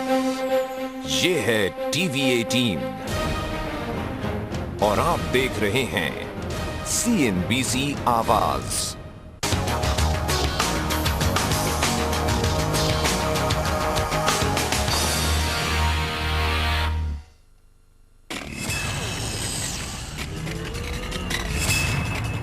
ये है टीवी 18 और आप देख रहे हैं CNBC आवाज।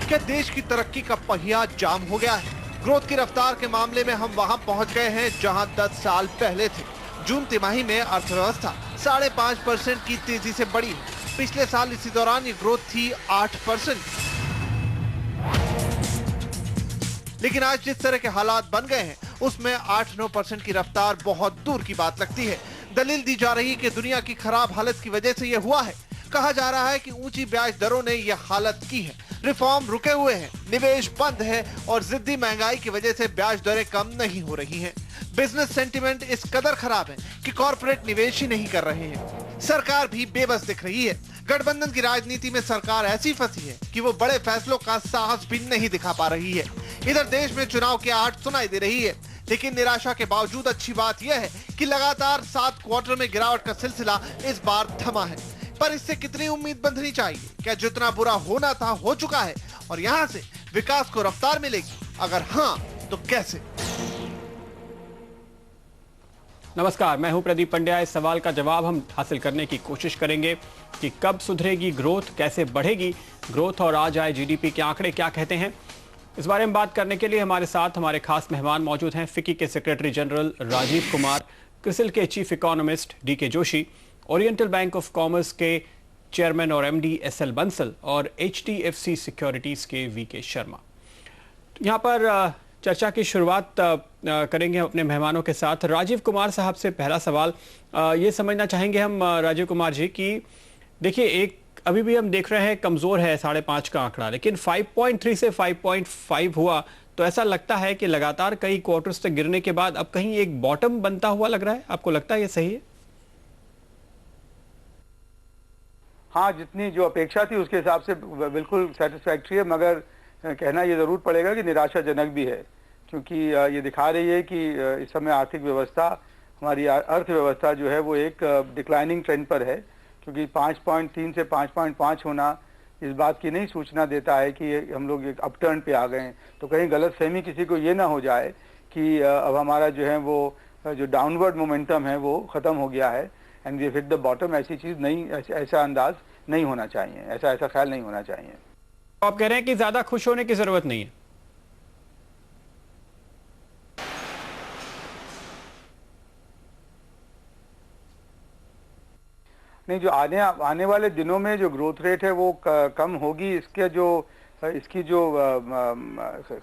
क्या देश की तरक्की का पहिया जाम हो गया है? ग्रोथ की रफ्तार के मामले में हम वहां पहुंच गए हैं जहां 10 साल पहले थे। जून तिमाही में अर्थव्यवस्था 5.5% की तेजी से बढ़ी है। पिछले साल इसी दौरान ये ग्रोथ थी 8%। लेकिन आज जिस तरह के हालात बन गए हैं उसमें 8-9% की रफ्तार बहुत दूर की बात लगती है। दलील दी जा रही है कि दुनिया की खराब हालत की वजह से यह हुआ है। कहा जा रहा है कि ऊंची ब्याज दरों ने यह हालत की है। रिफॉर्म रुके हुए हैं, निवेश बंद है और जिद्दी महंगाई की वजह से ब्याज दरें कम नहीं हो रही हैं। बिजनेस सेंटिमेंट इस कदर खराब है कि कॉर्पोरेट निवेश ही नहीं कर रहे हैं। सरकार भी बेबस दिख रही है। गठबंधन की राजनीति में सरकार ऐसी फंसी है कि वो बड़े फैसलों का साहस भी नहीं दिखा पा रही है। इधर देश में चुनाव की आहट सुनाई दे रही है, लेकिन निराशा के बावजूद अच्छी बात यह है कि लगातार 7 क्वार्टर में गिरावट का सिलसिला इस बार थमा है। पर इससे कितनी उम्मीद बंधनी चाहिए? क्या जितना बुरा होना था हो चुका है और यहाँ से विकास को रफ्तार मिलेगी? अगर हाँ तो कैसे? नमस्कार, मैं हूं प्रदीप पंड्या। इस सवाल का जवाब हम हासिल करने की कोशिश करेंगे कि कब सुधरेगी ग्रोथ, कैसे बढ़ेगी ग्रोथ और आज आए जीडीपी के आंकड़े क्या कहते हैं। इस बारे में बात करने के लिए हमारे साथ हमारे खास मेहमान मौजूद हैं। फिक्की के सेक्रेटरी जनरल राजीव कुमार, क्रिसिल के chief economist DK Joshi, Oriental Bank of Commerce के चेयरमैन और एमडी एसएल बंसल और एचडीएफसी सिक्योरिटीज के वीके शर्मा। यहाँ पर चर्चा की शुरुआत करेंगे अपने मेहमानों के साथ। राजीव कुमार साहब से पहला सवाल ये समझना चाहेंगे हम राजीव कुमार जी की देखिए, एक अभी भी हम देख रहे हैं कमजोर है 5.5 का आंकड़ा, लेकिन 5.3 से 5.5 हुआ तो ऐसा लगता है कि लगातार कई क्वार्टर्स तक गिरने के बाद अब कहीं एक बॉटम बनता हुआ लग रहा है। आपको लगता है ये सही है? हाँ, जितनी जो अपेक्षा थी उसके हिसाब से बिल्कुल सेटिस्फैक्ट्री है, मगर कहना ये जरूर पड़ेगा कि निराशाजनक भी है, क्योंकि ये दिखा रही है कि इस समय आर्थिक व्यवस्था, हमारी अर्थव्यवस्था जो है वो एक डिक्लाइनिंग ट्रेंड पर है। क्योंकि 5.3 से 5.5 होना इस बात की नहीं सूचना देता है कि हम लोग एक अपटर्न पे आ गए हैं। तो कहीं गलतफहमी किसी को ये ना हो जाए कि अब हमारा जो है वो जो डाउनवर्ड मोमेंटम है वो खत्म हो गया है and we hit the bottom. ऐसी चीज नहीं, ऐसा अंदाज नहीं होना चाहिए, ऐसा ख्याल नहीं होना चाहिए। आप कह रहे हैं कि ज्यादा खुश होने की जरूरत नहीं है? नहीं, जो आने वाले दिनों में जो ग्रोथ रेट है वो कम होगी, इसकी जो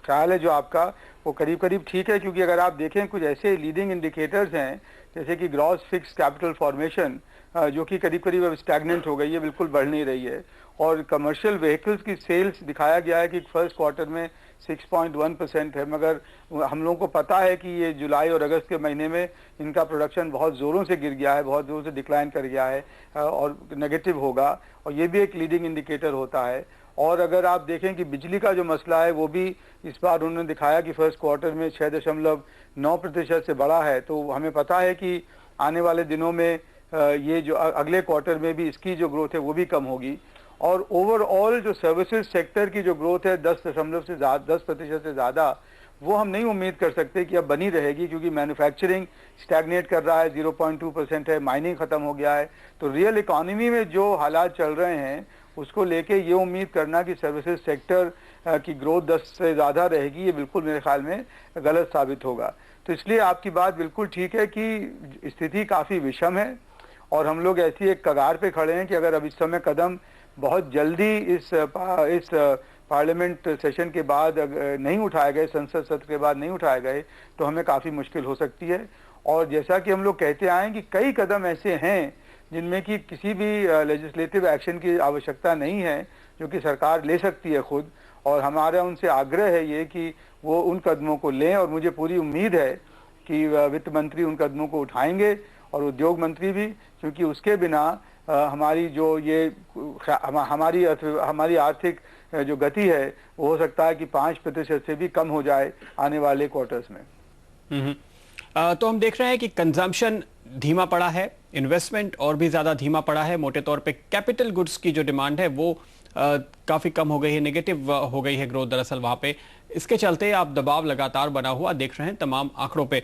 ख्याल है जो आपका, वो करीब करीब ठीक है। क्योंकि अगर आप देखें कुछ ऐसे लीडिंग इंडिकेटर्स हैं जैसे कि ग्रॉस फिक्स्ड कैपिटल फॉर्मेशन जो कि करीब करीब अब स्टैग्नेंट हो गई है, बिल्कुल बढ़ नहीं रही है। और कमर्शियल व्हीकल्स की सेल्स दिखाया गया है कि फर्स्ट क्वार्टर में 6.1% है, मगर हम लोगों को पता है कि ये जुलाई और अगस्त के महीने में इनका प्रोडक्शन बहुत ज़ोरों से गिर गया है, बहुत ज़ोरों से डिक्लाइन कर गया है और नेगेटिव होगा, और ये भी एक लीडिंग इंडिकेटर होता है। और अगर आप देखें कि बिजली का जो मसला है वो भी इस बार उन्होंने दिखाया कि फर्स्ट क्वार्टर में 6.9% से बढ़ा है। तो हमें पता है कि आने वाले दिनों में ये जो अगले क्वार्टर में भी इसकी जो ग्रोथ है वो भी कम होगी। और ओवरऑल जो सर्विसेज सेक्टर की जो ग्रोथ है 10% से ज़्यादा, वो हम नहीं उम्मीद कर सकते कि अब बनी रहेगी, क्योंकि मैन्युफैक्चरिंग स्टैग्नेट कर रहा है, 0.2% है, माइनिंग ख़त्म हो गया है। तो रियल इकॉनमी में जो हालात चल रहे हैं उसको लेके ये उम्मीद करना कि सर्विसेज सेक्टर की ग्रोथ 10 से ज़्यादा रहेगी, ये बिल्कुल मेरे ख्याल में गलत साबित होगा। तो इसलिए आपकी बात बिल्कुल ठीक है कि स्थिति काफ़ी विषम है और हम लोग ऐसी एक कगार पे खड़े हैं कि अगर अब इस समय कदम बहुत जल्दी इस पार्लियामेंट सेशन के बाद नहीं उठाए गए, संसद सत्र के बाद नहीं उठाए गए, तो हमें काफ़ी मुश्किल हो सकती है। और जैसा कि हम लोग कहते आए कि कई कदम ऐसे हैं जिनमें कि किसी भी लेजिस्लेटिव एक्शन की आवश्यकता नहीं है, जो कि सरकार ले सकती है खुद, और हमारा उनसे आग्रह है ये कि वो उन कदमों को लें। और मुझे पूरी उम्मीद है कि वित्त मंत्री उन कदमों को उठाएंगे और उद्योग मंत्री भी, क्योंकि उसके बिना हमारी जो ये हमारी आर्थिक जो गति है वो हो सकता है कि 5% से भी कम हो जाए आने वाले क्वार्टर्स में। तो हम देख रहे हैं कि कंजम्पशन धीमा पड़ा है, इन्वेस्टमेंट और भी ज्यादा धीमा पड़ा है। मोटे तौर पे कैपिटल गुड्स की जो डिमांड है वो काफी कम हो गई है, नेगेटिव हो गई है ग्रोथ दरअसल वहां पे। इसके चलते आप दबाव लगातार बना हुआ देख रहे हैं तमाम आंकड़ों पे।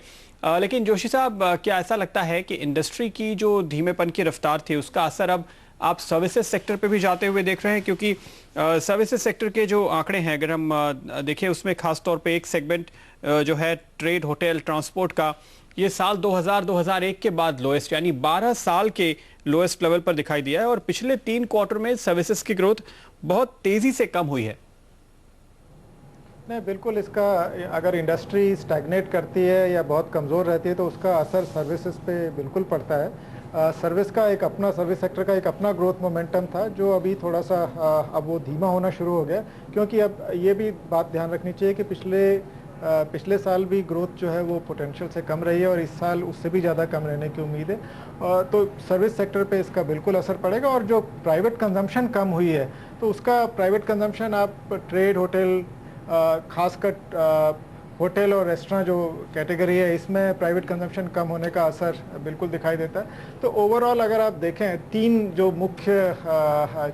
लेकिन जोशी साहब, क्या ऐसा लगता है कि इंडस्ट्री की जो धीमेपन की रफ्तार थी उसका असर अब आप सर्विसेज सेक्टर पे भी जाते हुए देख रहे हैं? क्योंकि सर्विसेज सेक्टर के जो आंकड़े हैं अगर हम देखें उसमें खासतौर पे एक सेगमेंट जो है ट्रेड, होटल, ट्रांसपोर्ट का, ये साल 2000-2001 के बाद लोएस्ट यानी 12 साल के लोएस्ट लेवल पर दिखाई दिया है और पिछले 3 क्वार्टर में सर्विसेज की ग्रोथ बहुत तेजी से कम हुई है। नहीं, बिल्कुल इसका अगर इंडस्ट्री स्टैग्नेट करती है या बहुत कमज़ोर रहती है तो उसका असर सर्विसेज पे बिल्कुल पड़ता है। सर्विस सेक्टर का एक अपना ग्रोथ मोमेंटम था जो अभी थोड़ा सा अब वो धीमा होना शुरू हो गया, क्योंकि अब ये भी बात ध्यान रखनी चाहिए कि पिछले साल भी ग्रोथ जो है वो पोटेंशियल से कम रही है और इस साल उससे भी ज़्यादा कम रहने की उम्मीद है। तो सर्विस सेक्टर पे इसका बिल्कुल असर पड़ेगा। और जो प्राइवेट कंजम्पशन कम हुई है तो उसका प्राइवेट कंजम्पशन आप ट्रेड, होटल, खासकर होटल और रेस्टोरेंट जो कैटेगरी है इसमें प्राइवेट कंजम्पशन कम होने का असर बिल्कुल दिखाई देता है। तो ओवरऑल अगर आप देखें 3 जो मुख्य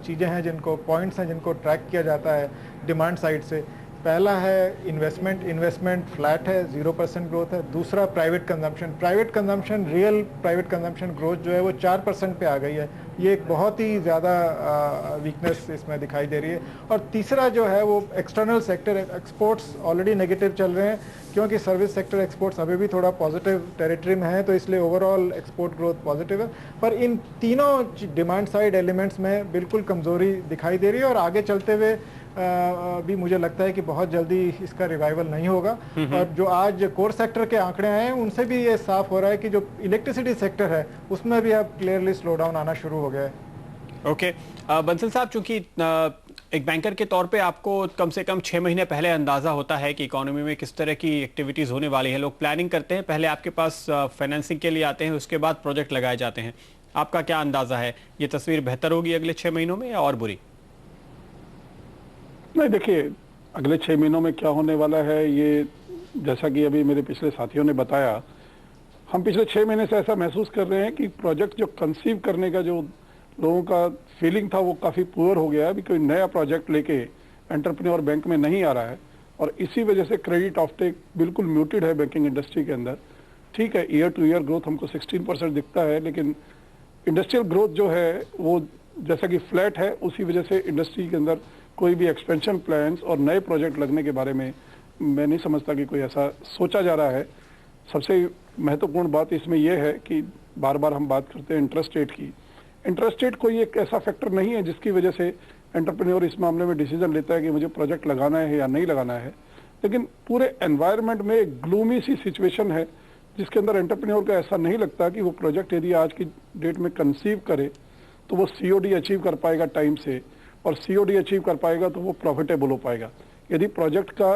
चीज़ें हैं पॉइंट्स हैं जिनको ट्रैक किया जाता है डिमांड साइड से। पहला है इन्वेस्टमेंट फ्लैट है, 0% ग्रोथ है। दूसरा private consumption real private consumption growth जो है वो 4% पे आ गई है। ये एक बहुत ही ज़्यादा वीकनेस इसमें दिखाई दे रही है। और तीसरा जो है वो external sector, exports already negative चल रहे हैं क्योंकि सर्विस सेक्टर एक्सपोर्ट्स अभी भी थोड़ा पॉजिटिव टेरिटरी में है, तो इसलिए ओवरऑल एक्सपोर्ट ग्रोथ पॉजिटिव है। पर इन तीनों डिमांड साइड एलिमेंट्स में बिल्कुल कमज़ोरी दिखाई दे रही है और आगे चलते हुए भी मुझे लगता है कि बहुत जल्दी इसका रिवाइवल नहीं होगा। और जो आज कोर सेक्टर के आंकड़े आए हैं उनसे भी ये साफ हो रहा है कि जो इलेक्ट्रिसिटी सेक्टर है उसमें भी अब क्लियरली स्लो डाउन आना शुरू हो गया है। ओके, बंसल साहब, चूंकि एक बैंकर के तौर पे आपको कम से कम 6 महीने पहले अंदाजा होता है कि इकोनॉमी में किस तरह की एक्टिविटीज होने वाली है, लोग प्लानिंग करते हैं, पहले आपके पास फाइनेंसिंग के लिए आते हैं, उसके बाद प्रोजेक्ट लगाए जाते हैं। आपका क्या अंदाजा है, ये तस्वीर बेहतर होगी अगले 6 महीनों में या और बुरी? नहीं, देखिए अगले 6 महीनों में क्या होने वाला है, ये जैसा कि अभी मेरे पिछले साथियों ने बताया, हम पिछले 6 महीने से ऐसा महसूस कर रहे हैं कि प्रोजेक्ट जो कंसीव करने का जो लोगों का फीलिंग था वो काफ़ी पुअर हो गया है। अभी कोई नया प्रोजेक्ट लेके एंटरप्रेन्योर बैंक में नहीं आ रहा है और इसी वजह से क्रेडिट ऑफटेक बिल्कुल म्यूटेड है बैंकिंग इंडस्ट्री के अंदर। ठीक है, ईयर टू ईयर ग्रोथ हमको 16% दिखता है, लेकिन इंडस्ट्रियल ग्रोथ जो है वो जैसा कि फ्लैट है, उसी वजह से इंडस्ट्री के अंदर कोई भी एक्सपेंशन प्लान्स और नए प्रोजेक्ट लगने के बारे में मैं नहीं समझता कि कोई ऐसा सोचा जा रहा है। सबसे महत्वपूर्ण बात इसमें यह है कि बार बार हम बात करते हैं इंटरेस्ट रेट की। इंटरेस्ट रेट कोई एक ऐसा फैक्टर नहीं है जिसकी वजह से एंटरप्रेन्योर इस मामले में डिसीजन लेता है कि मुझे प्रोजेक्ट लगाना है या नहीं लगाना है। लेकिन पूरे एनवायरनमेंट में एक ग्लूमी सी सिचुएशन है जिसके अंदर एंटरप्रेन्योर का ऐसा नहीं लगता कि वो प्रोजेक्ट यदि आज की डेट में कंसीव करे तो वो COD अचीव कर पाएगा टाइम से, और COD अचीव कर पाएगा तो वो प्रॉफिटेबल हो पाएगा। यदि प्रोजेक्ट का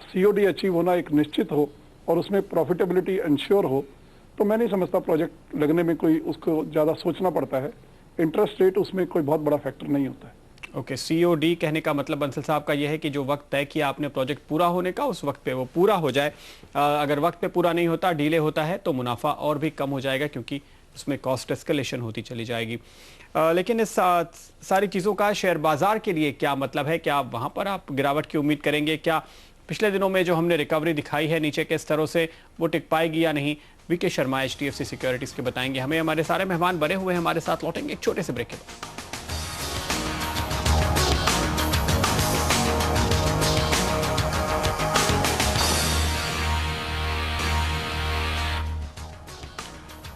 COD अचीव होना एक निश्चित हो और उसमें प्रॉफिटेबिलिटी इंश्योर हो तो मैं नहीं समझता प्रोजेक्ट लगने में कोई उसको ज़्यादा सोचना पड़ता है। इंटरेस्ट रेट उसमें कोई बहुत बड़ा फैक्टर नहीं होता है। ओके, COD कहने का मतलब बंसल साहब का यह है कि जो वक्त तय किया आपने प्रोजेक्ट पूरा होने का उस वक्त पे वो पूरा हो जाए। अगर वक्त पे पूरा नहीं होता, डिले होता है, तो मुनाफा और भी कम हो जाएगा क्योंकि उसमें कॉस्ट एस्केलेशन होती चली जाएगी। लेकिन इस सारी चीज़ों का शेयर बाजार के लिए क्या मतलब है? क्या वहाँ पर आप गिरावट की उम्मीद करेंगे? क्या पिछले दिनों में जो हमने रिकवरी दिखाई है नीचे के स्तरों से वो टिक पाएगी या नहीं? VK शर्मा HDFC सिक्योरिटीज़ के बताएंगे हमें। हमारे सारे मेहमान बने हुए हैं, हमारे साथ लौटेंगे एक छोटे से ब्रेक के बाद।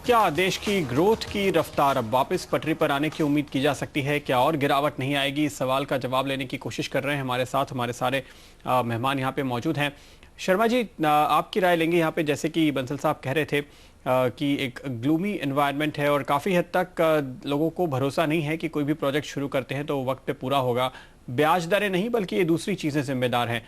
क्या देश की ग्रोथ की रफ्तार अब वापस पटरी पर आने की उम्मीद की जा सकती है? क्या और गिरावट नहीं आएगी? इस सवाल का जवाब लेने की कोशिश कर रहे हैं हमारे साथ हमारे सारे मेहमान यहाँ पे मौजूद हैं। शर्मा जी, आपकी राय लेंगे यहाँ पे। जैसे कि बंसल साहब कह रहे थे कि एक ग्लूमी एनवायरनमेंट है और काफ़ी हद तक लोगों को भरोसा नहीं है कि कोई भी प्रोजेक्ट शुरू करते हैं तो वक्त पे पूरा होगा। ब्याज दरें नहीं बल्कि ये दूसरी चीज़ें जिम्मेदार हैं।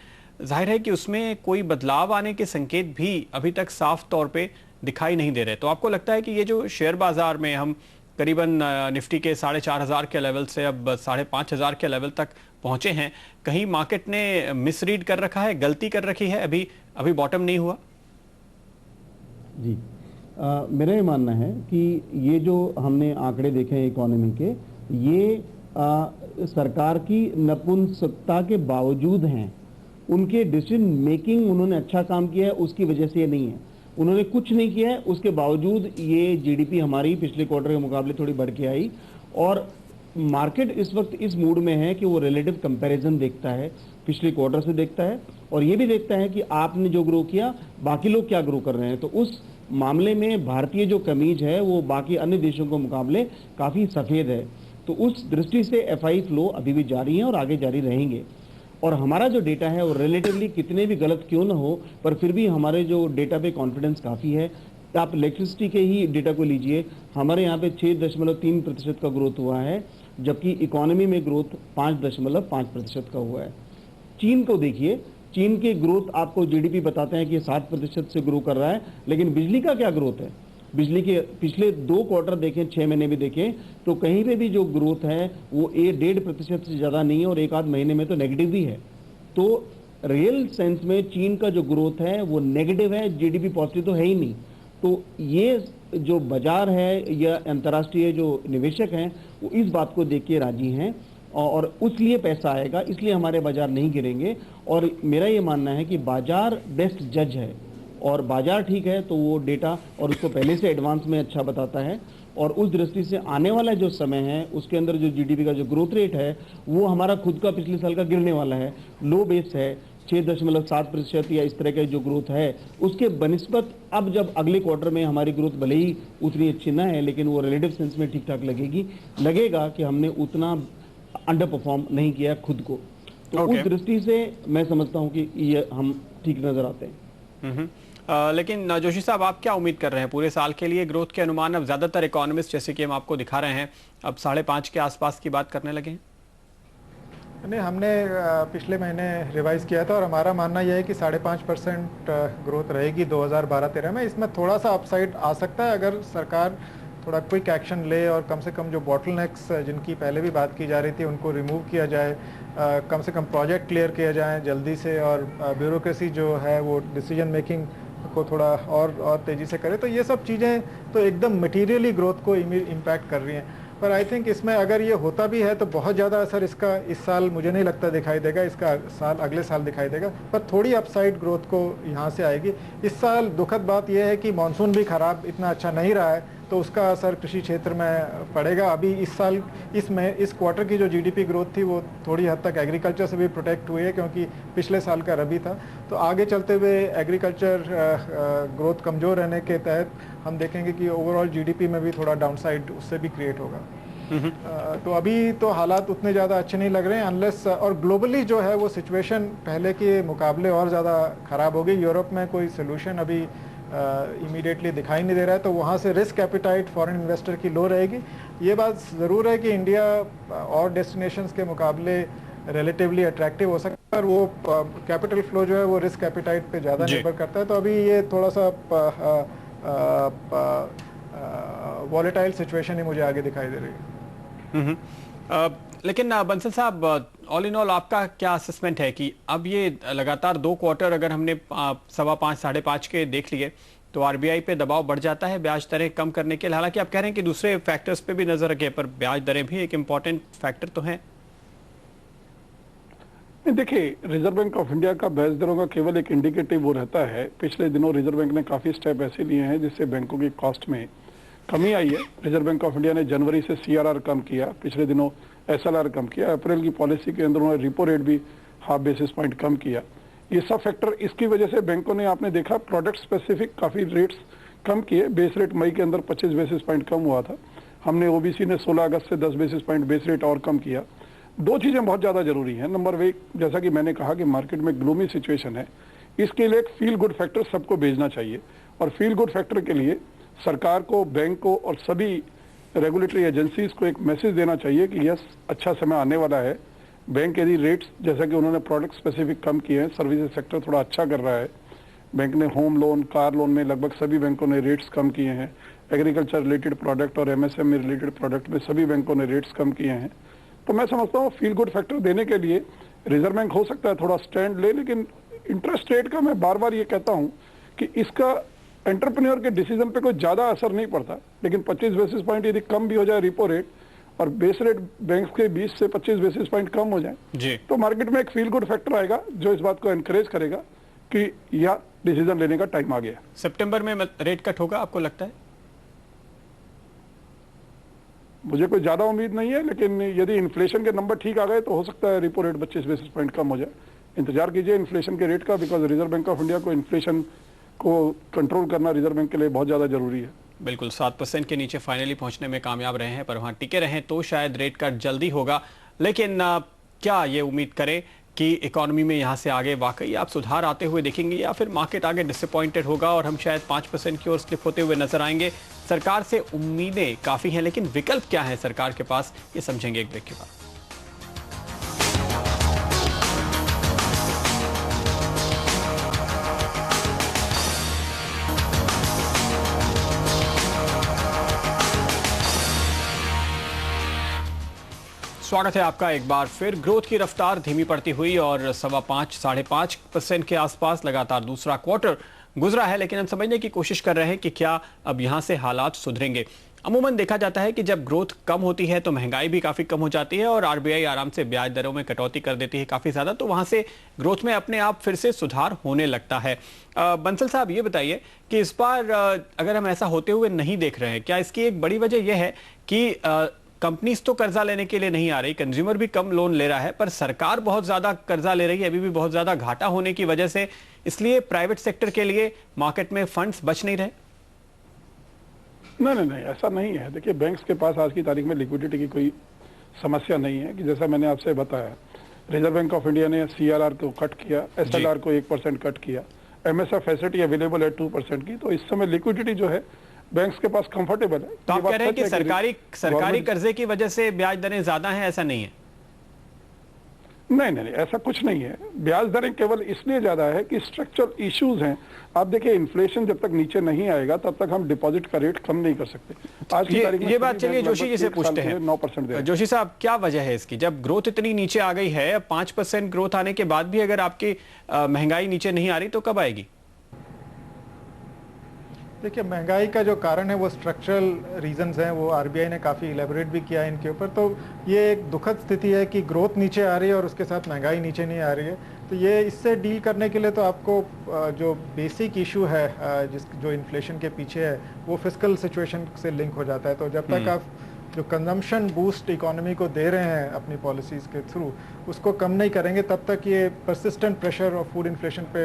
जाहिर है कि उसमें कोई बदलाव आने के संकेत भी अभी तक साफ तौर पे दिखाई नहीं दे रहे। तो आपको लगता है कि ये जो शेयर बाजार में हम करीबन निफ्टी के 4,500 के लेवल से अब 5,500 के लेवल तक पहुंचे हैं, कहीं मार्केट ने मिसरीड कर रखा है, गलती कर रखी है, अभी बॉटम नहीं हुआ? जी, मेरा ये मानना है कि ये जो हमने आंकड़े देखे हैं इकोनॉमी के, ये सरकार की नपुंसकता के बावजूद हैं। उनके डिसीजन मेकिंग, उन्होंने अच्छा काम किया है उसकी वजह से ये नहीं है। उन्होंने कुछ नहीं किया है, उसके बावजूद ये जीडीपी हमारी पिछले क्वार्टर के मुकाबले थोड़ी बढ़ के आई। और मार्केट इस वक्त इस मूड में है कि वो रिलेटिव कंपैरिजन देखता है, पिछले क्वार्टर से देखता है, और ये भी देखता है कि आपने जो ग्रो किया बाकी लोग क्या ग्रो कर रहे हैं। तो उस मामले में भारतीय जो कमीज है वो बाकी अन्य देशों के मुकाबले काफ़ी सफ़ेद है। तो उस दृष्टि से एफआई फ्लो अभी भी जारी है और आगे जारी रहेंगे। और हमारा जो डेटा है वो रिलेटिवली कितने भी गलत क्यों ना हो, पर फिर भी हमारे जो डेटा पे कॉन्फिडेंस काफ़ी है। आप इलेक्ट्रिसिटी के ही डेटा को लीजिए, हमारे यहाँ पे 6.3% का ग्रोथ हुआ है, जबकि इकोनॉमी में ग्रोथ 5.5% का हुआ है। चीन को देखिए, चीन के ग्रोथ आपको जीडीपी बताते हैं कि 7% से ग्रो कर रहा है, लेकिन बिजली का क्या ग्रोथ है? बिजली के पिछले 2 क्वार्टर देखें, 6 महीने भी देखें, तो कहीं पे भी जो ग्रोथ है वो 1.5% से ज़्यादा नहीं है, और एक आध महीने में तो नेगेटिव भी है। तो रियल सेंस में चीन का जो ग्रोथ है वो नेगेटिव है, जीडीपी पॉजिटिव तो है ही नहीं। तो ये जो बाजार है या अंतर्राष्ट्रीय जो निवेशक हैं वो इस बात को देख के राजी हैं, और उसलिए पैसा आएगा, इसलिए हमारे बाजार नहीं गिरेंगे। और मेरा ये मानना है कि बाजार बेस्ट जज है, और बाजार ठीक है तो वो डेटा और उसको पहले से एडवांस में अच्छा बताता है। और उस दृष्टि से आने वाला जो समय है उसके अंदर जो जीडीपी का जो ग्रोथ रेट है वो हमारा खुद का पिछले साल का गिरने वाला है, लो बेस है, 6.7% या इस तरह का जो ग्रोथ है उसके बनिस्बत अब जब अगले क्वार्टर में हमारी ग्रोथ भले ही उतनी अच्छी ना है, लेकिन वो रिलेटिव सेंस में ठीक ठाक लगेगा कि हमने उतना अंडर परफॉर्म नहीं किया खुद को। तो उस दृष्टि से मैं समझता हूं कि ये हम ठीक नजर आते हैं। लेकिन जोशी साहब, आप क्या उम्मीद कर रहे हैं पूरे साल के लिए? ग्रोथ के अनुमान अब ज्यादातर इकोनॉमिस्ट, जैसे कि हम आपको दिखा रहे हैं, अब 5.5 के आसपास की बात करने लगे हैं। नहीं, हमने पिछले महीने रिवाइज किया था और हमारा मानना यह है कि 5.5% ग्रोथ रहेगी 2012-13 में। इसमें थोड़ा सा अपसाइड आ सकता है अगर सरकार थोड़ा क्विक एक्शन ले और कम से कम जो बॉटलनेक्स जिनकी पहले भी बात की जा रही थी उनको रिमूव किया जाए, कम से कम प्रोजेक्ट क्लियर किया जाए जल्दी से, और ब्यूरोक्रेसी जो है वो डिसीजन मेकिंग को थोड़ा और तेज़ी से करे। तो ये सब चीज़ें तो एकदम मटीरियली ग्रोथ को इम्पैक्ट कर रही हैं। पर आई थिंक इसमें अगर ये होता भी है तो बहुत ज़्यादा असर इसका इस साल मुझे नहीं लगता दिखाई देगा, इसका साल अगले साल दिखाई देगा, पर थोड़ी अपसाइड ग्रोथ को यहाँ से आएगी। इस साल दुखद बात यह है कि मानसून भी ख़राब इतना अच्छा नहीं रहा है, तो उसका असर कृषि क्षेत्र में पड़ेगा। अभी इस साल इस क्वार्टर की जो जीडीपी ग्रोथ थी वो थोड़ी हद तक एग्रीकल्चर से भी प्रोटेक्ट हुई है, क्योंकि पिछले साल का रबी था। तो आगे चलते हुए एग्रीकल्चर ग्रोथ कमज़ोर रहने के तहत हम देखेंगे कि ओवरऑल जीडीपी में भी थोड़ा डाउनसाइड उससे भी क्रिएट होगा। तो अभी तो हालात उतने ज़्यादा अच्छे नहीं लग रहे हैं, अनलेस और ग्लोबली जो है वो सिचुएशन पहले के मुकाबले और ज़्यादा ख़राब हो गई। यूरोप में कोई सोल्यूशन अभी इमीडिएटली दिखाई नहीं दे रहा है, तो वहाँ से रिस्क एपिटाइट फॉरेन इन्वेस्टर की लो रहेगी। ये बात ज़रूर है कि इंडिया और डेस्टिनेशंस के मुकाबले रिलेटिवली अट्रैक्टिव हो सकता है, और वो कैपिटल फ्लो जो है वो रिस्क एपिटाइट पे ज़्यादा निर्भर करता है। तो अभी ये थोड़ा सा वॉलेटाइल सिचुएशन ही मुझे आगे दिखाई दे रही है। लेकिन बंसल साहब, ऑल इन ऑल आपका क्या असेसमेंट है कि अब ये लगातार 2 क्वार्टर अगर हमने 5.25 5.5 के देख लिए तो आरबीआई पे दबाव बढ़ जाता है ब्याज दरें कम करने के लिए? हालांकि आप कह रहे हैं कि दूसरे फैक्टर्स पे भी नजर रखें, पर ब्याज दरें भी एक इम्पॉर्टेंट फैक्टर तो है। देखिए, रिजर्व बैंक ऑफ इंडिया का ब्याज दरों का केवल एक इंडिकेटिव वो रहता है। पिछले दिनों रिजर्व बैंक ने काफी स्टेप ऐसे लिए हैं जिससे बैंकों की कॉस्ट में कमी आई है। रिजर्व बैंक ऑफ इंडिया ने जनवरी से सीआरआर कम किया, पिछले दिनों एसएलआर कम किया, अप्रैल की पॉलिसी के अंदर उन्होंने रिपो रेट भी 0.5 बेसिस पॉइंट कम किया। ये सब फैक्टर इसकी वजह से बैंकों ने, आपने देखा, प्रोडक्ट स्पेसिफिक काफी रेट्स कम किए। बेस रेट मई के अंदर 25 बेसिस पॉइंट कम हुआ था, हमने ओबीसी ने 16 अगस्त से 10 बेसिस पॉइंट बेस रेट और कम किया। 2 चीजें बहुत ज्यादा जरूरी हैं। नंबर 1, जैसा कि मैंने कहा कि मार्केट में ग्लूमी सिचुएशन है, इसके लिए एक फील गुड फैक्टर सबको भेजना चाहिए, और फील गुड फैक्टर के लिए सरकार को, बैंक को और सभी रेगुलेटरी एजेंसीज को एक मैसेज देना चाहिए कि यस, अच्छा समय आने वाला है। बैंक यदि रेट्स, जैसा कि उन्होंने प्रोडक्ट स्पेसिफिक कम किए हैं, सर्विसेज सेक्टर थोड़ा अच्छा कर रहा है, बैंक ने होम लोन, कार लोन में लगभग सभी बैंकों ने रेट्स कम किए हैं, एग्रीकल्चर रिलेटेड प्रोडक्ट और एमएसएमई रिलेटेड प्रोडक्ट में सभी बैंकों ने रेट्स कम किए हैं। तो मैं समझता हूँ फील गुड फैक्टर देने के लिए रिजर्व बैंक हो सकता है थोड़ा स्टैंड ले, लेकिन इंटरेस्ट रेट का मैं बार बार ये कहता हूँ कि इसका एंटरप्रेन्योर के डिसीजन पे कोई ज्यादा असर नहीं पड़ता, लेकिन 25 बेसिस पॉइंट यदि कम भी हो जाए रिपो रेट और बेस रेट बैंक्स के 20 से 25 बेसिस पॉइंट कम हो जाए जी, तो मार्केट में एक फील गुड फैक्टर आएगा जो इस बात को एनकरेज करेगा कि यह डिसीजन लेने का टाइम आ गया। सितंबर में रेट कट होगा आपको लगता है? मुझे कोई ज्यादा उम्मीद नहीं है, लेकिन यदि इन्फ्लेशन के नंबर ठीक आ गए तो हो सकता है रिपो रेट 25 बेसिस पॉइंट कम हो जाए। इंतजार कीजिए इन्फ्लेशन के रेट का, because reserve bank of India को इन्फ्लेशन को कंट्रोल करना रिजर्व बैंक के लिए बहुत ज्यादा जरूरी है। बिल्कुल 7% के नीचे फाइनली पहुंचने में कामयाब रहे हैं, पर वहां टिके रहें तो शायद रेट कट जल्दी होगा। लेकिन क्या ये उम्मीद करें कि इकोनॉमी में यहां से आगे वाकई आप सुधार आते हुए देखेंगे, या फिर मार्केट आगे डिसअपॉइंटेड होगा और हम शायद 5% की ओर स्लिप होते हुए नजर आएंगे? सरकार से उम्मीदें काफी हैं, लेकिन विकल्प क्या है सरकार के पास, ये समझेंगे एक ब्रेक के बाद। स्वागत है आपका एक बार फिर। ग्रोथ की रफ्तार धीमी पड़ती हुई और 5.5% के आसपास लगातार दूसरा क्वार्टर गुजरा है, लेकिन हम समझने की कोशिश कर रहे हैं कि क्या अब यहां से हालात सुधरेंगे। अमूमन देखा जाता है कि जब ग्रोथ कम होती है तो महंगाई भी काफी कम हो जाती है और आरबीआई आराम से ब्याज दरों में कटौती कर देती है काफी ज्यादा, तो वहां से ग्रोथ में अपने आप फिर से सुधार होने लगता है। बंसल साहब ये बताइए कि इस बार अगर हम ऐसा होते हुए नहीं देख रहे हैं, क्या इसकी एक बड़ी वजह यह है कि कंपनीज तो कर्जा लेने के लिए नहीं आ रही, कंज्यूमर भी कम लोन ले रहा है, पर सरकार बहुत ज्यादा कर्जा ले रही है, अभी भी बहुत ज्यादा घाटा होने की वजह से, इसलिए प्राइवेट सेक्टर के लिए मार्केट में फंड्स बच नहीं रहे? नहीं, ऐसा नहीं है। देखिए, बैंक्स के पास आज की तारीख में लिक्विडिटी की कोई समस्या नहीं है कि जैसा मैंने आपसे बताया, रिजर्व बैंक ऑफ इंडिया ने CRR को कट किया, SLR को 1% कट किया, MSF फैसिलिटी अवेलेबल है 2% की, तो इस समय लिक्विडिटी जो है बैंक्स के पास कंफर्टेबल है। तो आप कह रहे हैं कि सरकारी कर्जे की वजह से ब्याज दरें ज्यादा हैं, ऐसा नहीं है? नहीं, ऐसा कुछ नहीं है। ब्याज दरें केवल इसलिए ज्यादा है कि स्ट्रक्चरल इश्यूज हैं। आप देखिए, इन्फ्लेशन जब तक नीचे नहीं आएगा तब तक हम डिपॉजिट का रेट कम नहीं कर सकते। आज की तारीख में ये बात चलिए जोशी जी से पूछते हैं। 9% दे। जोशी साहब, क्या वजह है इसकी? जब ग्रोथ इतनी नीचे आ गई है, 5% ग्रोथ आने के बाद भी अगर आपकी महंगाई नीचे नहीं आ रही तो कब आएगी? देखिए, महंगाई का जो कारण है वो स्ट्रक्चरल रीजंस हैं, वो आरबीआई ने काफ़ी इलेबोरेट भी किया है इनके ऊपर। तो ये एक दुखद स्थिति है कि ग्रोथ नीचे आ रही है और उसके साथ महंगाई नीचे नहीं आ रही है। तो ये इससे डील करने के लिए तो आपको जो बेसिक इशू है जो इन्फ्लेशन के पीछे है वो फिस्कल सिचुएशन से लिंक हो जाता है। तो जब तक आप जो कंजम्पशन बूस्ट इकोनॉमी को दे रहे हैं अपनी पॉलिसीज़ के थ्रू, उसको कम नहीं करेंगे, तब तक ये परसिस्टेंट प्रेशर और फूड इन्फ्लेशन पे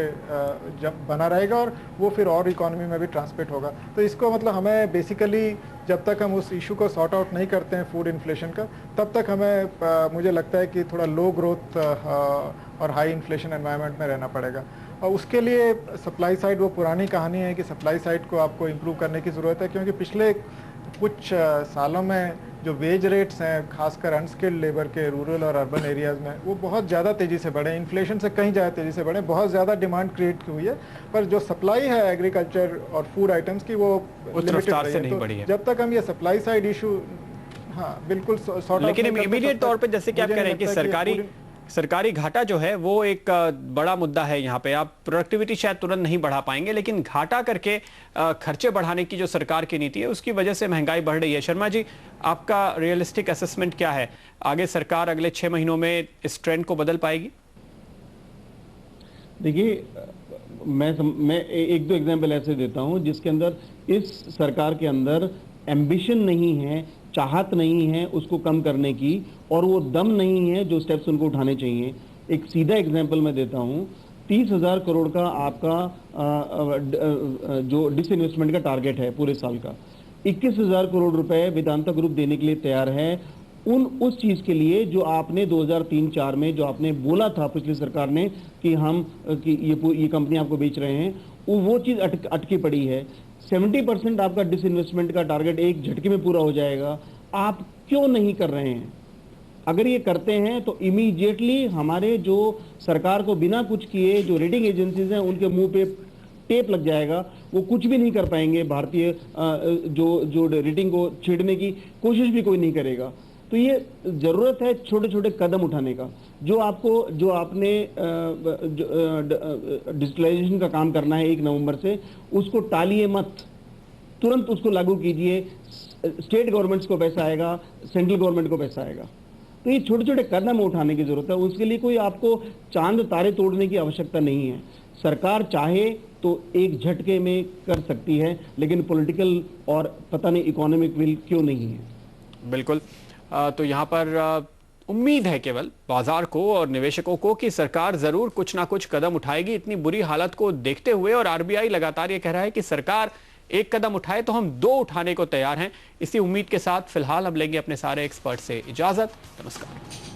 जब बना रहेगा और वो फिर और इकोनॉमी में भी ट्रांसमिट होगा। तो इसको मतलब हमें बेसिकली जब तक हम उस इशू को सॉर्ट आउट नहीं करते हैं फूड इन्फ्लेशन का, तब तक हमें मुझे लगता है कि थोड़ा लो ग्रोथ और हाई इन्फ्लेशन एनवायरनमेंट में रहना पड़ेगा। और उसके लिए सप्लाई साइड वो पुरानी कहानी है कि सप्लाई साइड को आपको इम्प्रूव करने की ज़रूरत है, क्योंकि पिछले कुछ सालों में जो वेज रेट्स हैं खासकर अनस्किल्ड लेबर के रूरल और अर्बन एरियाज़ में, वो बहुत ज़्यादा तेज़ी से बढ़े, इन्फ्लेशन से कहीं ज़्यादा तेज़ी से बढ़े, बहुत ज़्यादा डिमांड क्रिएट हुई है। पर जो सप्लाई है एग्रीकल्चर और फूड आइटम्स की वो लिमिटेड रही है। तो जब तक हम ये सप्लाई साइड इशू बिल्कुल सॉर्ट आउट, लेकिन इमीडिएट तौर पर जैसे कि आप कह रहे हैं कि सरकारी घाटा जो है वो एक बड़ा मुद्दा है यहाँ पे। आप प्रोडक्टिविटी शायद तुरंत नहीं बढ़ा पाएंगे, लेकिन घाटा करके खर्चे बढ़ाने की जो सरकार की नीति है उसकी वजह से महंगाई बढ़ रही है। शर्मा जी, आपका रियलिस्टिक असेसमेंट क्या है? आगे सरकार अगले 6 महीनों में इस ट्रेंड को बदल पाएगी? देखिए, मैं एक दो एग्जाम्पल ऐसे देता हूँ जिसके अंदर इस सरकार के अंदर एम्बिशन नहीं है, चाहत नहीं है उसको कम करने की, और वो दम नहीं है जो स्टेप्स उनको उठाने चाहिए। एक सीधा एग्जांपल मैं देता हूँ, 30,000 करोड़ का आपका जो डिसइन्वेस्टमेंट का टारगेट है पूरे साल का, 21,000 करोड़ रुपए वेदांता ग्रुप देने के लिए तैयार है उस चीज के लिए जो आपने 2003-4 में जो आपने बोला था पिछली सरकार ने कि ये कंपनी आपको बेच रहे हैं, वो चीज अटकी पड़ी है। 70% आपका डिसइन्वेस्टमेंट का टारगेट एक झटके में पूरा हो जाएगा, आप क्यों नहीं कर रहे हैं? अगर ये करते हैं तो इमीडिएटली हमारे जो सरकार को बिना कुछ किए जो रेटिंग एजेंसीज हैं उनके मुंह पे टेप लग जाएगा, वो कुछ भी नहीं कर पाएंगे, भारतीय जो रेटिंग को छेड़ने की कोशिश भी कोई नहीं करेगा। तो ये जरूरत है छोटे छोटे कदम उठाने का। जो आपने डिजिटलाइजेशन का काम करना है 1 नवंबर से, उसको टालिए मत, तुरंत उसको लागू कीजिए। स्टेट गवर्नमेंट्स को पैसा आएगा, सेंट्रल गवर्नमेंट को पैसा आएगा। तो ये छोटे छोटे कदम उठाने की जरूरत है। उसके लिए कोई आपको चांद तारे तोड़ने की आवश्यकता नहीं है। सरकार चाहे तो एक झटके में कर सकती है, लेकिन पॉलिटिकल और पता नहीं इकोनॉमिक विल क्यों नहीं है। बिल्कुल। तो यहाँ पर उम्मीद है केवल बाजार को और निवेशकों को कि सरकार जरूर कुछ ना कुछ कदम उठाएगी इतनी बुरी हालत को देखते हुए। और आरबीआई लगातार ये कह रहा है कि सरकार एक कदम उठाए तो हम 2 उठाने को तैयार हैं। इसी उम्मीद के साथ फिलहाल हम लेंगे अपने सारे एक्सपर्ट से इजाजत। नमस्कार।